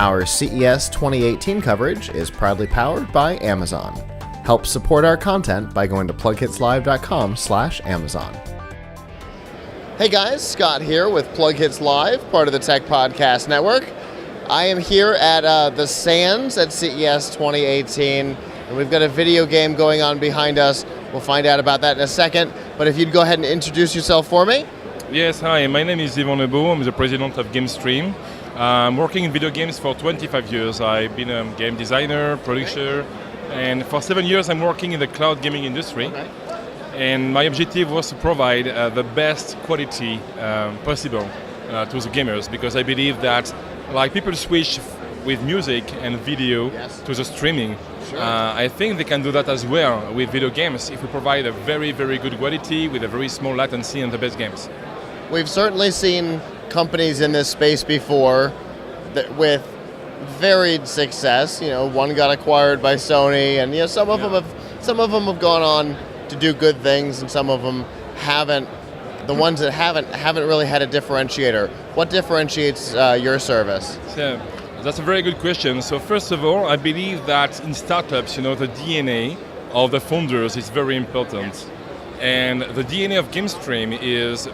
Our CES 2018 coverage is proudly powered by Amazon. Help support our content by going to PLUGHITZLive.com/Amazon. Hey guys, Scott here with PLUGHITZ Live, part of the Tech Podcast Network. I am here at the Sands at CES 2018, and we've got a video game going on behind us. We'll find out about that in a second, but if you'd go ahead and introduce yourself for me. Yes, hi, my name is Yvon Lebeau. I'm the president of Gamestream. I'm working in video games for 25 years. I've been a game designer, producer, and for 7 years I'm working in the cloud gaming industry. Okay. And my objective was to provide the best quality possible to the gamers, because I believe that like people switch with music and video to the streaming. Sure. I think they can do that as well with video games if we provide a very, very good quality with a very small latency and the best games. We've certainly seen companies in this space before that with varied success. You know, one got acquired by Sony, and some of them have gone on to do good things, and some of them haven't. The ones that haven't really had a differentiator. What differentiates your service? So, that's a very good question. So first of all, I believe that in startups, the DNA of the founders is very important, and the DNA of Gamestream is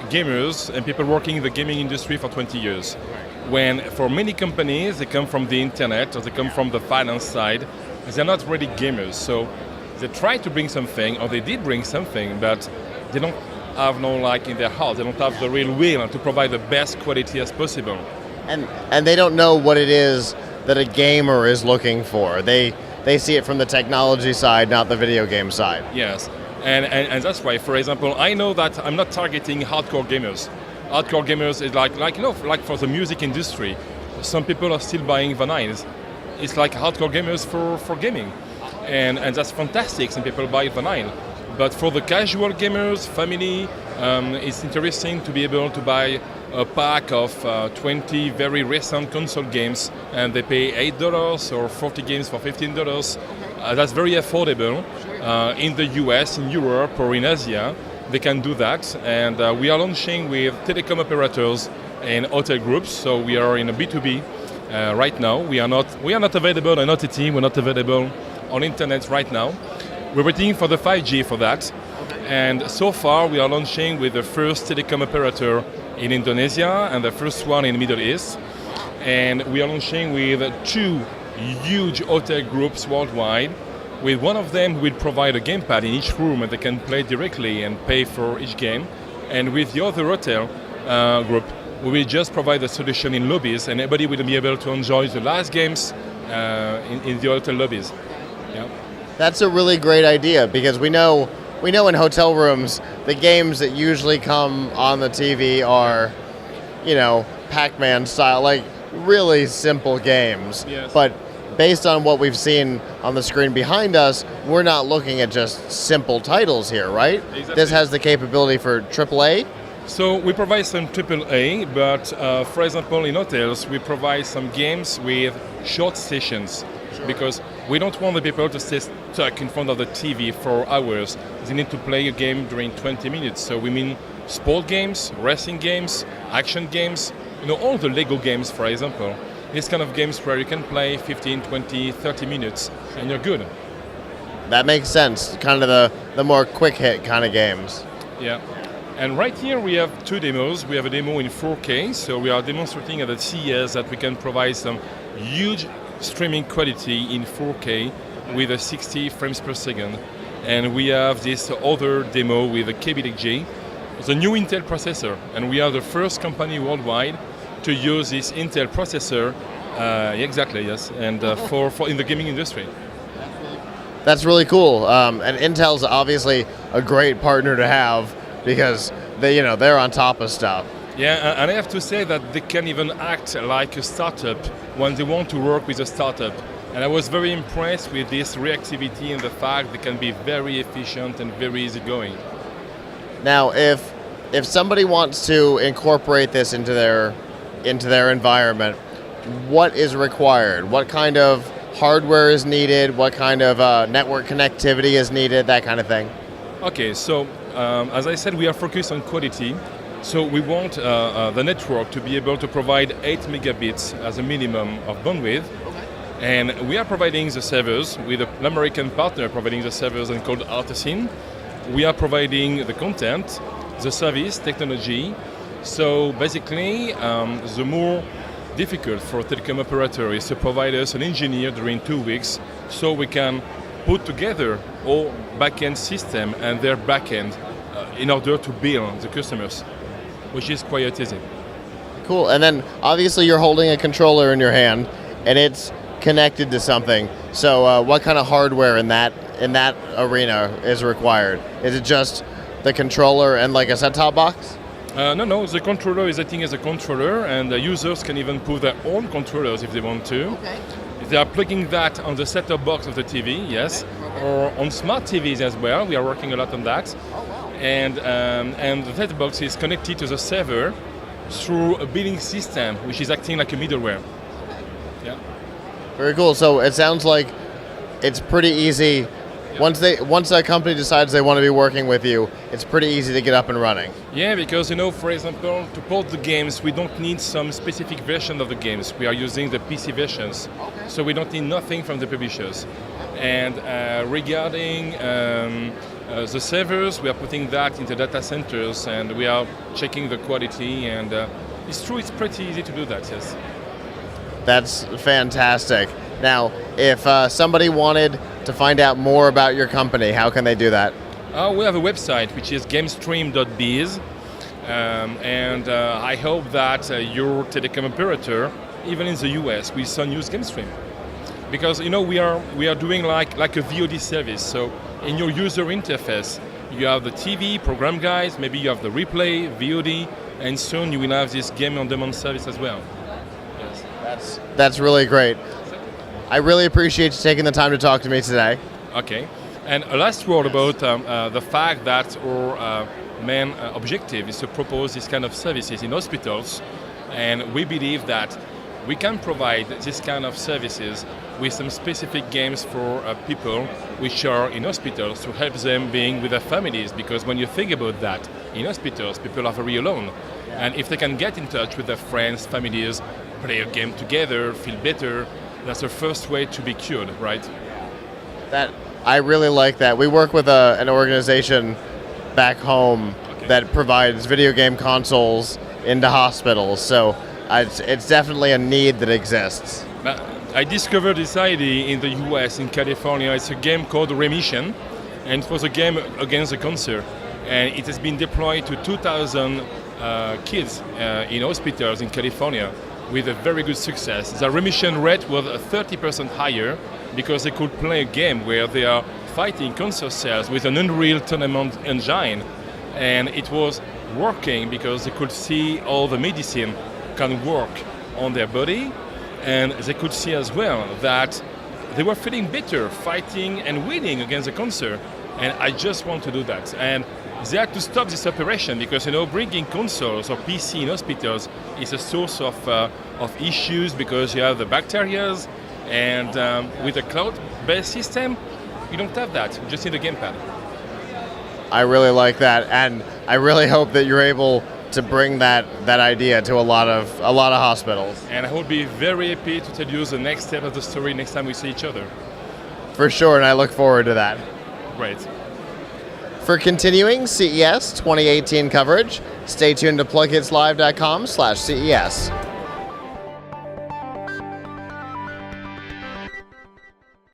gamers and people working in the gaming industry for 20 years. When for many companies, they come from the internet or they come from the finance side, they're not really gamers. So they try to bring something, or they did bring something, but they don't have in their heart, they don't have the real will to provide the best quality as possible. And they don't know what it is that a gamer is looking for. They see it from the technology side, not the video game side. Yes. And that's why, for example, I know that I'm not targeting hardcore gamers. Hardcore gamers is like for the music industry, some people are still buying vinyls. It's like hardcore gamers for gaming. And that's fantastic, some people buy vinyl. But for the casual gamers, family, it's interesting to be able to buy a pack of 20 very recent console games, and they pay $8 or 40 games for $15. That's very affordable. In the US, in Europe, or in Asia, they can do that. And we are launching with telecom operators and hotel groups. So we are in a B2B right now. We are not available on OTT. We're not available on internet right now. We're waiting for the 5G for that. And so far, we are launching with the first telecom operator in Indonesia and the first one in the Middle East. And we are launching with 2 huge hotel groups worldwide. With one of them, we'll provide a gamepad in each room, and they can play directly and pay for each game. And with the other hotel group, we will just provide a solution in lobbies, and everybody will be able to enjoy the last games in the hotel lobbies. Yeah. That's a really great idea, because we know in hotel rooms, the games that usually come on the TV are, Pac-Man style, like really simple games. Yes. But based on what we've seen on the screen behind us, we're not looking at just simple titles here, right? Exactly. This has the capability for AAA? So we provide some AAA, but for example, in hotels, we provide some games with short sessions. Sure. Because we don't want the people to stay stuck in front of the TV for hours. They need to play a game during 20 minutes. So we mean sport games, racing games, action games, all the Lego games, for example. These kind of games where you can play 15, 20, 30 minutes and you're good. That makes sense, kind of the more quick hit kind of games. Yeah. And right here we have 2 demos. We have a demo in 4K, so we are demonstrating at the CES that we can provide some huge streaming quality in 4K with a 60 frames per second. And we have this other demo with a KBDG, the new Intel processor, and we are the first company worldwide to use this Intel processor, exactly, yes, and for in the gaming industry. That's really cool, and Intel's obviously a great partner to have, because they're on top of stuff. Yeah, and I have to say that they can even act like a startup when they want to work with a startup. And I was very impressed with this reactivity and the fact they can be very efficient and very easygoing. Now, if somebody wants to incorporate this into their environment, what is required? What kind of hardware is needed? What kind of network connectivity is needed? That kind of thing. Okay, so as I said, we are focused on quality. So we want the network to be able to provide 8 megabits as a minimum of bandwidth. And we are providing the servers with an American partner providing the servers and called Artisan. We are providing the content, the service, technology. So basically, the more difficult for a telecom operator is to provide us an engineer during 2 weeks so we can put together all back-end system and their back-end in order to bill the customers, which is quite easy. Cool. And then obviously you're holding a controller in your hand and it's connected to something. So what kind of hardware in that arena is required? Is it just the controller and like a set-top box? No. The controller is acting as a controller, and the users can even put their own controllers if they want to. Okay. If they are plugging that on the set-top box of the TV, yes, or on smart TVs as well. We are working a lot on that. Oh, wow. And the set-top box is connected to the server through a billing system, which is acting like a middleware. Yeah. Very cool. So it sounds like it's pretty easy. Once a company decides they want to be working with you, it's pretty easy to get up and running. Yeah, because for example, to port the games, we don't need some specific version of the games. We are using the PC versions, so we don't need nothing from the publishers. And regarding the servers, we are putting that into data centers, and we are checking the quality. And it's true, it's pretty easy to do that. Yes. That's fantastic. Now, if somebody wanted to find out more about your company, how can they do that? We have a website which is gamestream.biz, and I hope that your telecom operator, even in the US, will soon use Gamestream, because we are doing like a VOD service. So in your user interface, you have the TV program guides, maybe you have the replay, VOD, and soon you will have this game on demand service as well. Yes. That's really great. I really appreciate you taking the time to talk to me today. Okay. And a last word about the fact that our main objective is to propose this kind of services in hospitals, and we believe that we can provide this kind of services with some specific games for people which are in hospitals to help them being with their families, because when you think about that, in hospitals people are very alone, and if they can get in touch with their friends, families, play a game together, feel better, that's the first way to be cured, right? I really like that. We work with an organization back home that provides video game consoles into hospitals, so it's definitely a need that exists. I discovered this idea in the US, in California. It's a game called Remission, and it was a game against the cancer, and it has been deployed to 2,000 kids in hospitals in California with a very good success. The remission rate was 30% higher because they could play a game where they are fighting cancer cells with an Unreal Tournament engine, and it was working because they could see all the medicine can work on their body, and they could see as well that they were feeling better fighting and winning against the cancer. And I just want to do that. And they had to stop this operation because bringing consoles or PC in hospitals is a source of issues, because you have the bacteria, and with a cloud-based system, you don't have that. You just need a gamepad. I really like that, and I really hope that you're able to bring that idea to a lot of hospitals. And I will be very happy to tell you the next step of the story next time we see each other. For sure, and I look forward to that. Great. For continuing CES 2018 coverage, stay tuned to PLUGHITZlive.com/CES.